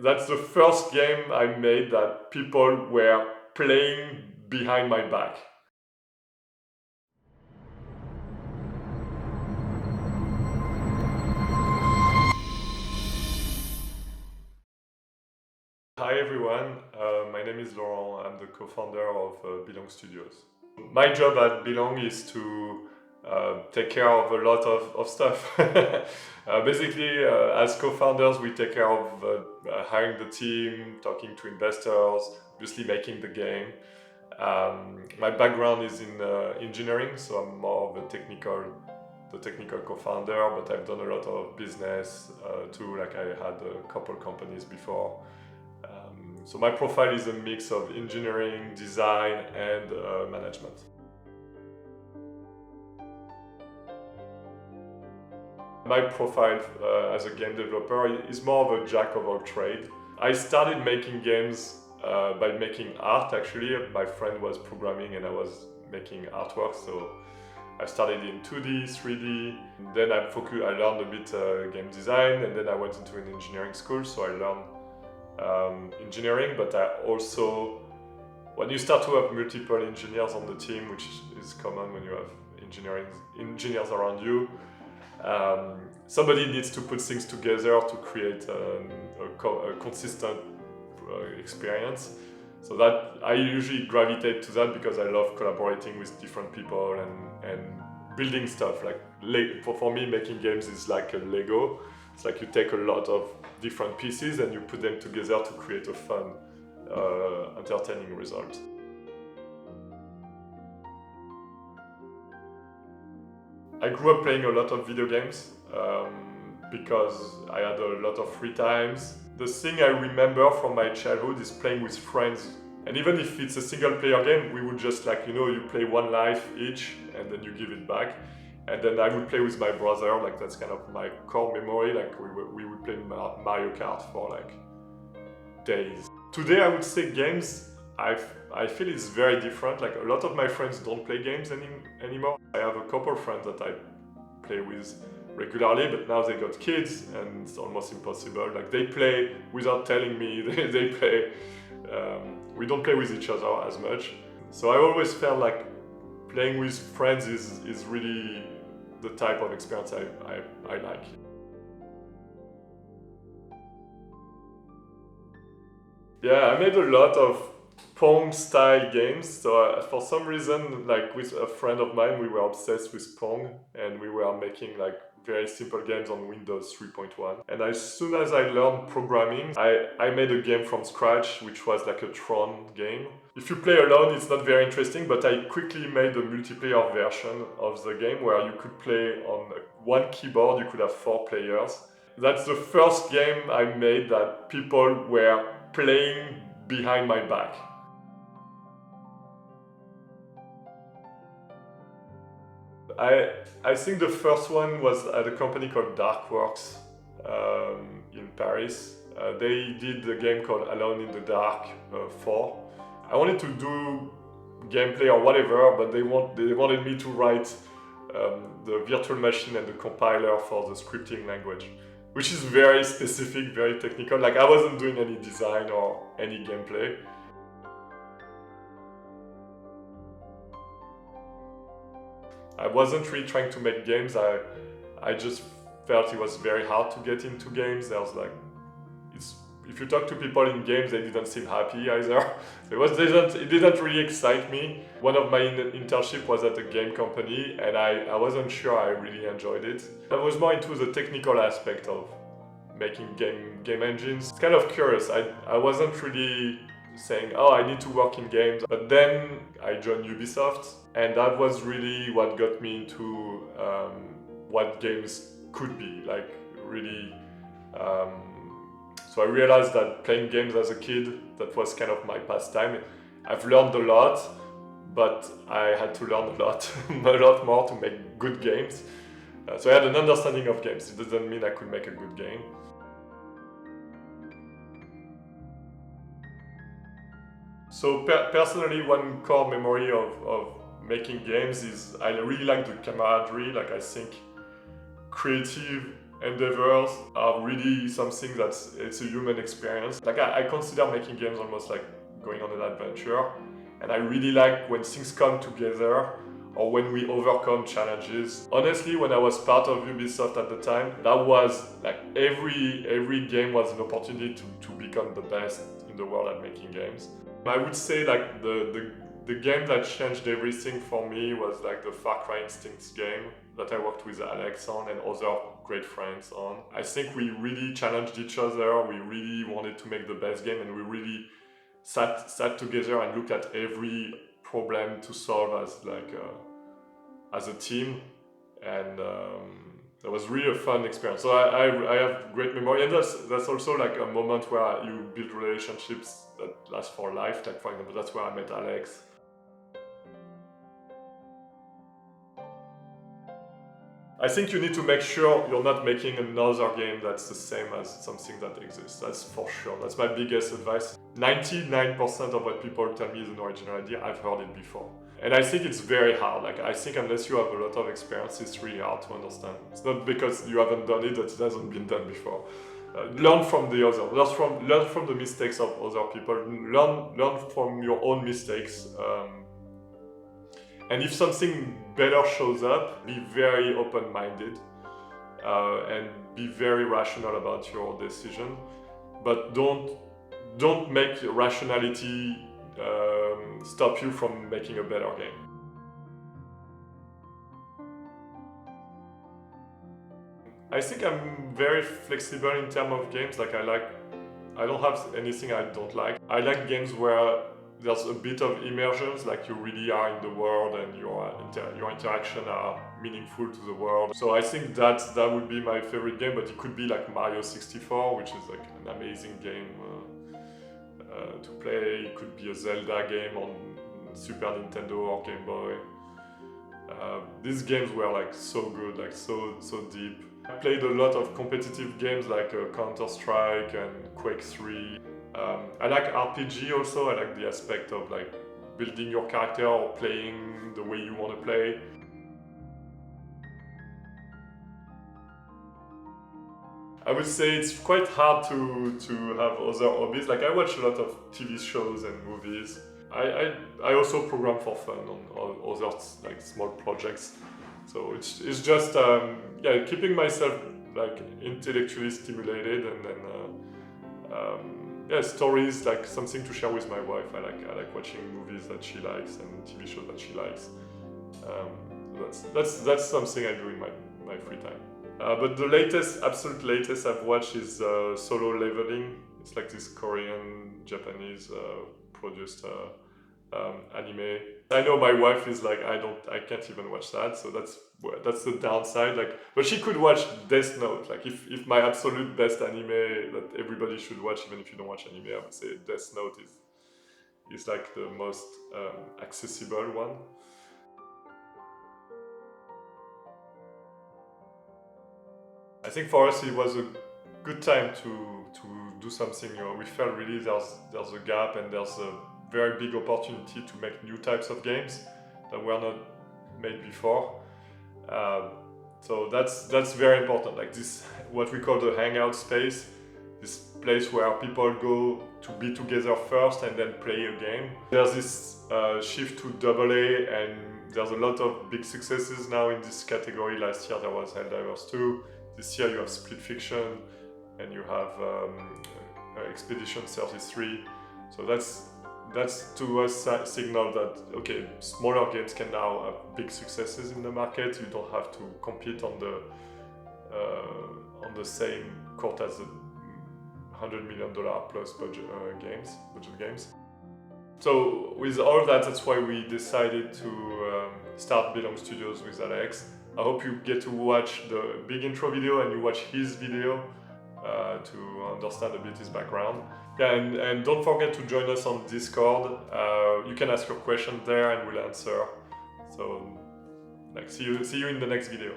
That's the first game I made that people were playing behind my back. Hi everyone, my name is Laurent. I'm the co-founder of Belong Studios. My job at Belong is to take care of a lot of stuff. Basically, as co-founders, we take care of hiring the team, talking to investors, obviously making the game. My background is in engineering, so I'm more of the technical co-founder, but I've done a lot of business too, like I had a couple companies before. So my profile is a mix of engineering, design, and management. My profile as a game developer is more of a jack of all trades. I started making games by making art actually. My friend was programming and I was making artwork, so I started in 2D, 3D. Then I learned a bit game design, and then I went into an engineering school, so I learned engineering, but I also, when you start to have multiple engineers on the team, which is common when you have engineers around you, somebody needs to put things together to create a consistent experience. So that I usually gravitate to that because I love collaborating with different people and building stuff. Like for me, making games is like a Lego. It's like you take a lot of different pieces and you put them together to create a fun, entertaining result. I grew up playing a lot of video games because I had a lot of free times. The thing I remember from my childhood is playing with friends. And even if it's a single player game, we would just you play one life each and then you give it back. And then I would play with my brother, like that's kind of my core memory, like we would play Mario Kart for like days. Today I would say games, I feel it's very different. Like a lot of my friends don't play games anymore. I have a couple friends that I play with regularly, but now they got kids and it's almost impossible. Like they play without telling me, they play, we don't play with each other as much. So I always felt like playing with friends is really the type of experience I like. Yeah, I made a lot of Pong style games. So for some reason, like with a friend of mine, we were obsessed with Pong and we were making like very simple games on Windows 3.1. And as soon as I learned programming, I made a game from scratch, which was like a Tron game. If you play alone, it's not very interesting, but I quickly made a multiplayer version of the game where you could play on one keyboard, you could have 4 players. That's the first game I made that people were playing behind my back. I think the first one was at a company called Darkworks in Paris. They did a game called Alone in the Dark 4. I wanted to do gameplay or whatever, but they wanted me to write the virtual machine and the compiler for the scripting language, which is very specific, very technical. Like I wasn't doing any design or any gameplay. I wasn't really trying to make games. I just felt it was very hard to get into games. There was like, if you talk to people in games, they didn't seem happy either. It didn't really excite me. One of my internship was at a game company, and I wasn't sure I really enjoyed it. I was more into the technical aspect of making game engines. It's kind of curious. I wasn't really saying, oh, I need to work in games. But then I joined Ubisoft, and that was really what got me into what games could be, like really. So I realized that playing games as a kid, that was kind of my pastime. I've learned a lot, but I had to learn a lot, a lot more to make good games. So I had an understanding of games. It doesn't mean I could make a good game. So personally, one core memory of making games is I really like the camaraderie. Like I think creative endeavors are really something it's a human experience. Like I consider making games almost like going on an adventure, and I really like when things come together or when we overcome challenges. Honestly, when I was part of Ubisoft at the time, that was like every game was an opportunity to become the best in the world at making games. I would say like the game that changed everything for me was like the Far Cry Instincts game that I worked with Alex on and other great friends on. I think we really challenged each other, we really wanted to make the best game, and we really sat together and looked at every problem to solve as a team, and that was really a fun experience. So I have great memory, and that's also like a moment where you build relationships that last for life. Like for example, that's where I met Alex. I think you need to make sure you're not making another game that's the same as something that exists. That's for sure. That's my biggest advice. 99% of what people tell me is an original idea. I've heard it before. And I think it's very hard. Like I think unless you have a lot of experience, it's really hard to understand. It's not because you haven't done it that it hasn't been done before. Learn from the other. Learn from the mistakes of other people. Learn from your own mistakes. And if something better shows up, be very open-minded and be very rational about your decision. But don't make rationality stop you from making a better game. I think I'm very flexible in terms of games. Like I don't have anything I don't like. I like games where there's a bit of immersion, like you really are in the world and your interaction are meaningful to the world. So I think that would be my favorite game, but it could be like Mario 64, which is like an amazing game to play. It could be a Zelda game on Super Nintendo or Game Boy. These games were like so good, like so deep. I played a lot of competitive games like Counter-Strike and Quake 3. I like RPG also. I like the aspect of like building your character or playing the way you want to play. I would say it's quite hard to have other hobbies. Like I watch a lot of TV shows and movies. I also program for fun on other like small projects. So it's just keeping myself like intellectually stimulated, and then stories, like something to share with my wife. I like watching movies that she likes and TV shows that she likes. That's something I do in my free time. But the absolute latest I've watched is Solo Leveling. It's like this Korean, Japanese produced anime. I know my wife is like, I can't even watch that, so that's the downside. Like, but she could watch Death Note. Like, if my absolute best anime that everybody should watch, even if you don't watch anime, I would say Death Note is like the most accessible one. I think for us it was a good time to do something. We felt really there's a gap and there's a very big opportunity to make new types of games that were not made before. So that's very important. Like this, what we call the hangout space, this place where people go to be together first and then play a game. There's this shift to AA, and there's a lot of big successes now in this category. Last year there was Helldivers 2. This year you have Split Fiction, and you have Expedition 33. So that's to us a signal that okay, smaller games can now have big successes in the market. You don't have to compete on the same court as the $100 million plus budget games. So with all that, that's why we decided to start Belong Studios with Alex. I hope you get to watch the big intro video and you watch his video to understand a bit his background. Yeah, and don't forget to join us on Discord. You can ask your questions there and we'll answer. So, like, see you in the next video.